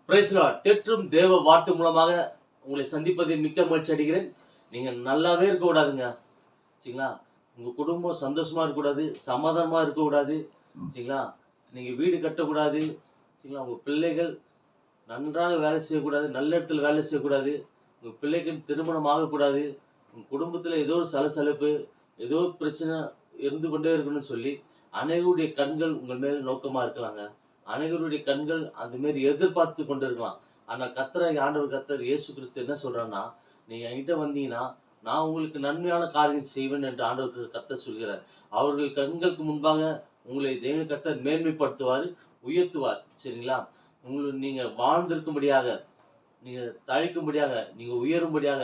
Price Lord. தேற்றும் தேவ வார்த்தை மூலமாக உங்களை சந்திப்பதில் மிக்க மகிழ்ச்சி அடைகிறேன். நீங்கள் நல்லாவே இருக்கக்கூடாதுங்க, சரிங்களா? உங்கள் குடும்பம் சந்தோஷமாக இருக்கக்கூடாது, சமாதானமாக இருக்கக்கூடாது, சரிங்களா? நீங்கள் வீடு கட்டக்கூடாது, சரிங்களா? உங்கள் பிள்ளைகள் நன்றாக வேலை செய்யக்கூடாது, நல்ல இடத்துல வேலை செய்யக்கூடாது, உங்கள் பிள்ளைகள் திருமணம் ஆகக்கூடாது, உங்கள் குடும்பத்தில் ஏதோ ஒரு சலசலப்பு, ஏதோ ஒரு பிரச்சனை இருந்து கொண்டே இருக்கணும்னு சொல்லி அனைவருடைய கண்கள் உங்கள் மேல் நோக்கமாக இருக்கலாங்க. அனைவருடைய கண்கள் அந்த மாரி எதிர்பார்த்து கொண்டு இருக்கலாம். ஆனால் ஆண்டவர் கர்த்தர் இயேசு கிறிஸ்து என்ன சொல்றாருன்னா, நீங்க என்கிட்ட வந்தீங்கன்னா நான் உங்களுக்கு நன்மையான காரியம் செய்வேன் என்று ஆண்டவர் கர்த்தர் சொல்கிறார். அவர்கள் கண்களுக்கு முன்பாக உங்களை தேவன் கர்த்தர் மேன்மைப்படுத்துவார், உயர்த்துவார், சரிங்களா? நீங்க வாழ்ந்திருக்கும்படியாக, நீங்க தழைக்கும்படியாக, நீங்க உயரும்படியாக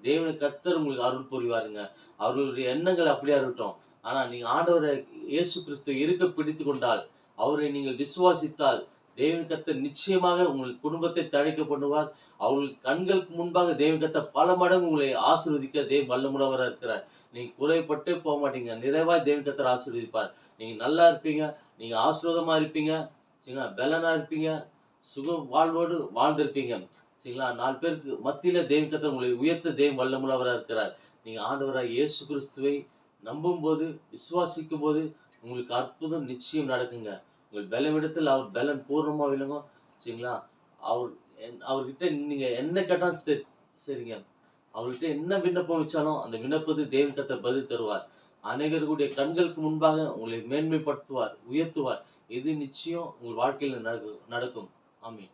தேவன் கர்த்தர் உங்களுக்கு அருள் புரிவாருங்க. அவர்களுடைய எண்ணங்கள் அப்படியா இருக்கட்டும். ஆனா நீங்க ஆண்டவரை இயேசு கிறிஸ்து இருக்க பிடித்து கொண்டால், அவரை நீங்கள் விசுவாசித்தால், தேவன் கர்த்தர் நிச்சயமாக உங்கள் குடும்பத்தை தழைக்க பண்ணுவார். அவர்கள் கண்களுக்கு முன்பாக தேவன் கர்த்தர் பல மடங்கு உங்களை ஆசீர்வதிக்க தேவன் வல்லமுள்ளவராக இருக்கிறார். நீங்க குறைபட்டே போக மாட்டீங்க, நிறைவாய் தேவன் கர்த்தர் ஆசீர்வதிப்பார். நீங்க நல்லா இருப்பீங்க, நீங்க ஆசீர்வாதமா இருப்பீங்க, சரிங்களா? பலனா இருப்பீங்க, சுக வாழ்வோடு வாழ்ந்திருப்பீங்க, சரிங்களா? 4 பேருக்கு மத்தியில தேவன் கர்த்தர் உங்களை உயர்த்த தேவன் வல்லமுள்ளவராக இருக்கிறார். நீங்க ஆண்டவராக இயேசு கிறிஸ்துவை நம்பும்போது, விசுவாசிக்கும் போது உங்களுக்கு அற்புதம் நிச்சயம் நடக்குங்க. உங்கள் பலவிடத்தில் அவர் பலன் பூர்ணமா விளங்கும், சரிங்களா? அவர் அவர்கிட்ட நீங்க என்ன கேட்டாலும் சரிங்க. அவர்கிட்ட என்ன விண்ணப்பம் வச்சாலும் அந்த விண்ணப்பத்துக்கு தேவன் கர்த்தர் பதில் தருவார். அநேகருடைய கண்களுக்கு முன்பாக உங்களை மேன்மைப்படுத்துவார், உயர்த்துவார். இது நிச்சயம் உங்கள் வாழ்க்கையில் நடக்கும். ஆமென்.